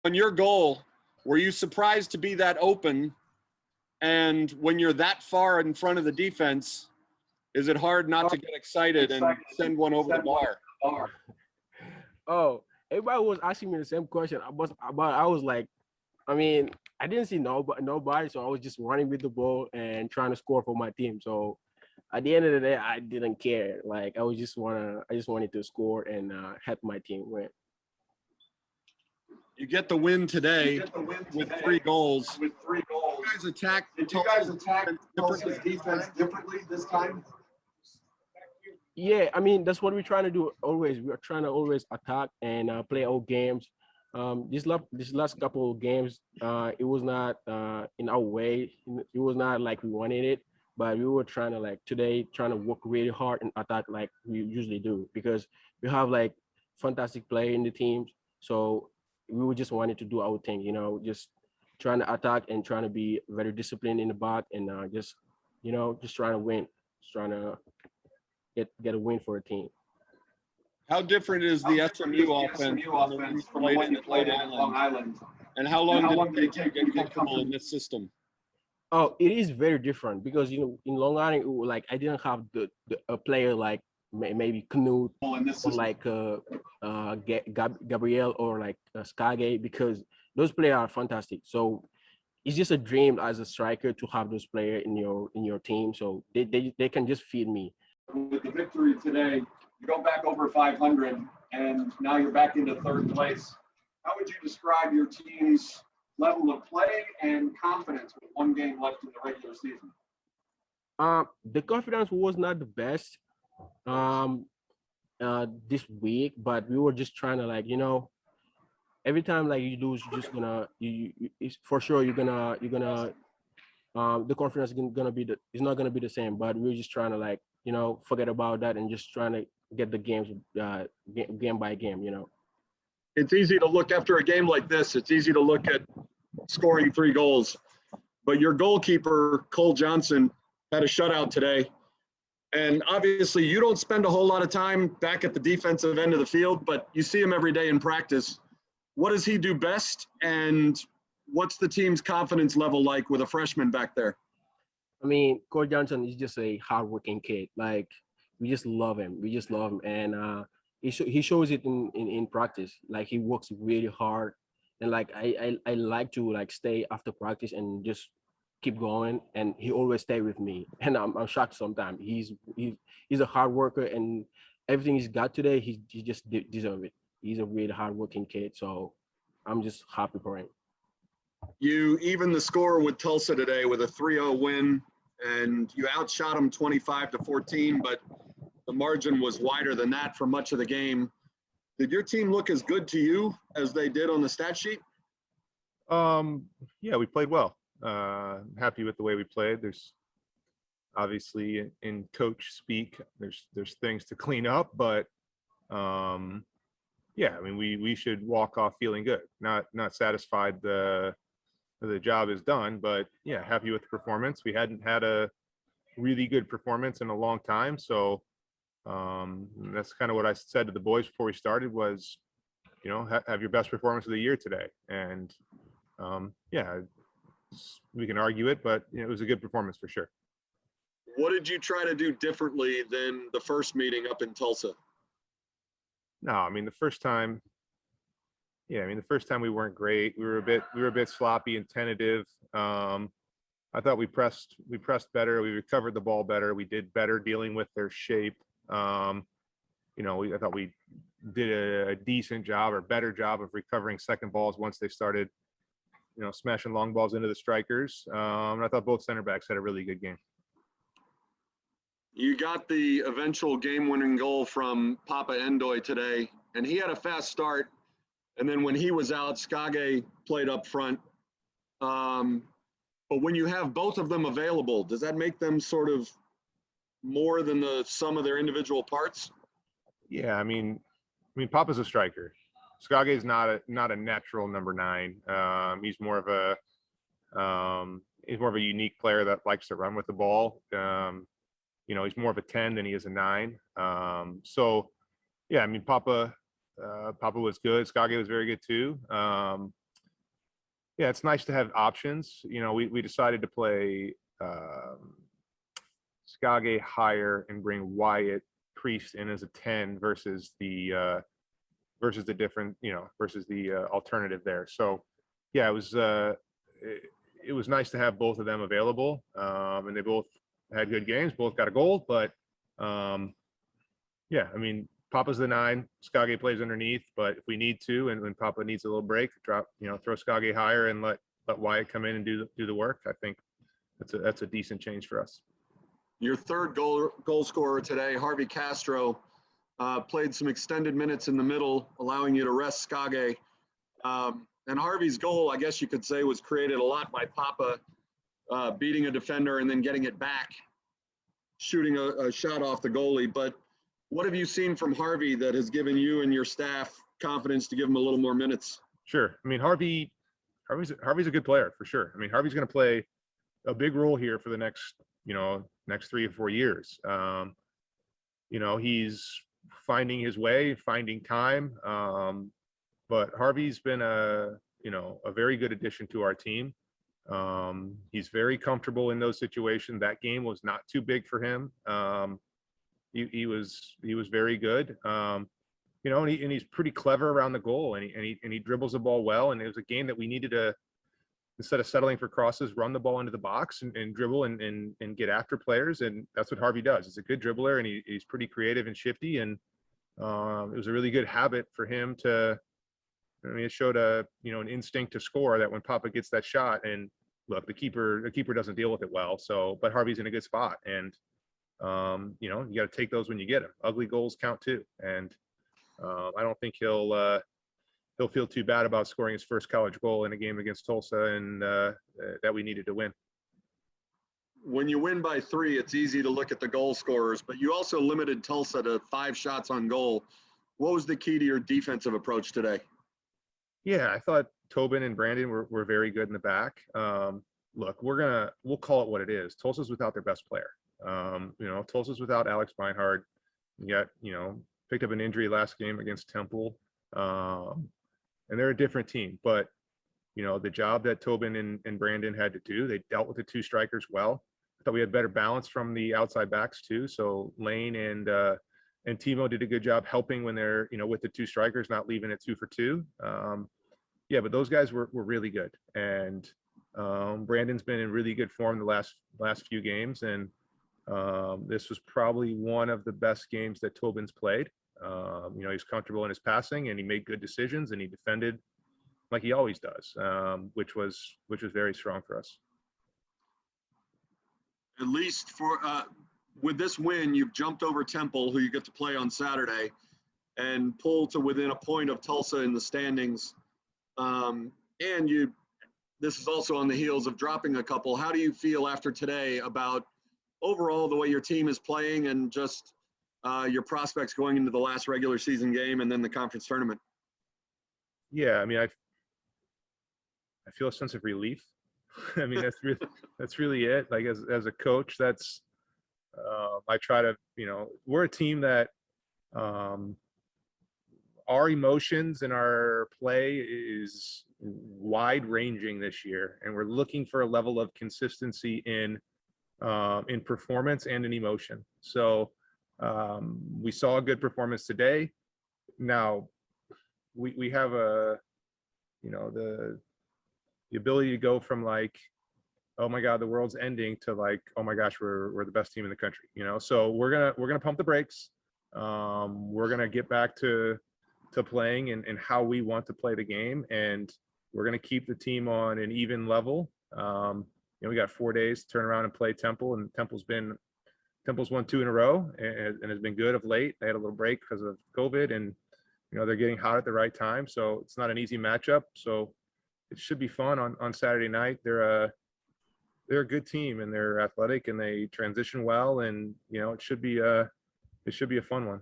On your goal, were you surprised to be that open? And when you're that far in front of the defense, is it hard not to get excited and send one over the bar? Oh, everybody was asking me the same question. I was like, I mean, I didn't see nobody, so I was just running with the ball and trying to score for my team. So at the end of the day, I didn't care. Like I just wanted to score and help my team win. You get the win today with 3 goals. With 3 goals. Did you guys attack Tulsa's defense differently this time? Yeah, I mean that's what we're trying to do always. We're trying to always attack and play our games. This last couple of games, it was not in our way. It was not like we wanted it, but we were trying to trying to work really hard and attack like we usually do because we have like fantastic player in the teams. So we were just wanted to do our thing, just trying to attack and trying to be very disciplined in the back and just trying to win, just trying to get a win for a team. How different is the SMU offense from the one you played in Long Island? And how long did it take you to get comfortable in this system? Oh, it is very different because in Long Island, like I didn't have a player like maybe Knut or like Gabriel or like Skage because those players are fantastic. So it's just a dream as a striker to have those players in your team. So they can just feed me. With the victory today, you go back over 500, and now you're back into 3rd place. How would you describe your team's level of play and confidence with 1 game left in the regular season? The confidence was not the best this week, but we were just trying to every time like you lose, you're just gonna it's for sure you're gonna the confidence is gonna be it's not gonna be the same. But we're just trying to forget about that and just trying to get the games game by game. It's easy to look after a game like this. It's easy to look at scoring 3 goals, but your goalkeeper Cole Johnson had a shutout today, and obviously you don't spend a whole lot of time back at the defensive end of the field, but you see him every day in practice. What does he do best, and what's the team's confidence level like with a freshman back there? I mean, Cole Johnson is just a hardworking kid. Like we just love him. We just love him, and he shows it in practice. Like he works really hard, and like I like to stay after practice and just keep going. And he always stay with me, and I'm shocked sometimes. He's a hard worker, and everything he's got today, he just deserve it. He's a really hardworking kid, so I'm just happy for him. You even the score with Tulsa today with a 3-0 win, and you outshot them 25-14, but the margin was wider than that for much of the game. Did your team look as good to you as they did on the stat sheet? Yeah, we played well. Happy with the way we played. There's obviously in coach speak, there's things to clean up, but yeah, I mean we should walk off feeling good. Not satisfied the job is done, but yeah, happy with the performance. We hadn't had a really good performance in a long time, so that's kind of what I said to the boys before we started was, have your best performance of the year today. And yeah, we can argue it, but it was a good performance for sure. What did you try to do differently than the first meeting up in Tulsa? No, I mean the first time we weren't great. We were a bit sloppy and tentative. I thought we pressed better. We recovered the ball better. We did better dealing with their shape. I thought we did a decent job or better job of recovering second balls once they started, smashing long balls into the strikers. And I thought both center backs had a really good game. You got the eventual game-winning goal from Papa Ndoye today, and he had a fast start. And then when he was out, Skage played up front. But when you have both of them available, does that make them sort of more than the sum of their individual parts? Yeah, I mean, Papa's a striker. Skage is not a natural number 9. He's more of a unique player that likes to run with the ball. He's more of a 10 than he is a 9. So yeah, I mean, Papa was good. Skage was very good too. Yeah, it's nice to have options. We decided to play Skage higher and bring Wyatt Priest in as a 10 versus the different, versus the alternative there. So yeah, it was nice to have both of them available. And they both had good games, both got a goal, but yeah, I mean, Papa's the 9, Skage plays underneath, but if we need to, and when Papa needs a little break, throw Skage higher and let Wyatt come in and do the work. I think that's a decent change for us. Your third goal scorer today, Harvey Castro, played some extended minutes in the middle, allowing you to rest Skage. And Harvey's goal, I guess you could say, was created a lot by Papa beating a defender and then getting it back, shooting a shot off the goalie. But what have you seen from Harvey that has given you and your staff confidence to give him a little more minutes? Sure. I mean, Harvey's a good player for sure. I mean, Harvey's going to play a big role here for the next 3 or 4 years. He's finding his way, finding time. But Harvey's been a very good addition to our team. He's very comfortable in those situations. That game was not too big for him. He was very good. And he's pretty clever around the goal, and he dribbles the ball well. And it was a game that we needed to, instead of settling for crosses, run the ball into the box and dribble and get after players. And that's what Harvey does. He's a good dribbler, and he's pretty creative and shifty. And it was a really good habit for him to. I mean, it showed an instinct to score, that when Papa gets that shot, and look, the keeper doesn't deal with it well. So, but Harvey's in a good spot, and you got to take those when you get them. Ugly goals count too, and I don't think he'll feel too bad about scoring his first college goal in a game against Tulsa, and that we needed to win. When you win by 3, it's easy to look at the goal scorers, but you also limited Tulsa to 5 shots on goal. What was the key to your defensive approach today? Yeah, I thought Tobin and Brandon were very good in the back. Look, we'll call it what it is. Tulsa's without their best player. Tulsa's without Alex Beinhardt. You got, picked up an injury last game against Temple. And they're a different team. But, the job that Tobin and Brandon had to do, they dealt with the 2 strikers well. I thought we had better balance from the outside backs too. So Lane and Timo did a good job helping when they're, with the 2 strikers, not leaving it 2 for 2. Yeah, but those guys were really good. And Brandon's been in really good form the last few games. And this was probably one of the best games that Tobin's played. He's comfortable in his passing, and he made good decisions, and he defended like he always does, which was very strong for us. At least for with this win, you've jumped over Temple, who you get to play on Saturday, and pulled to within a point of Tulsa in the standings. This is also on the heels of dropping a couple. How do you feel after today about overall the way your team is playing, and just your prospects going into the last regular season game and then the conference tournament? Yeah, I mean, I feel a sense of relief. I mean, that's really it. Like as a coach, that's I try to, we're a team that our emotions and our play is wide ranging this year, and we're looking for a level of consistency in performance and in emotion. So we saw a good performance today. Now we have the ability to go from like, oh my God, the world's ending, to like, oh my gosh, we're the best team in the country. So we're gonna pump the brakes. We're gonna get back to playing and how we want to play the game, and we're gonna keep the team on an even level. We got 4 days to turn around and play Temple, and Temple's won 2 in a row and has been good of late. They had a little break because of COVID, and they're getting hot at the right time, so it's not an easy matchup. So it should be fun on Saturday night. They're a good team, and they're athletic, and they transition well, and it should be a fun one.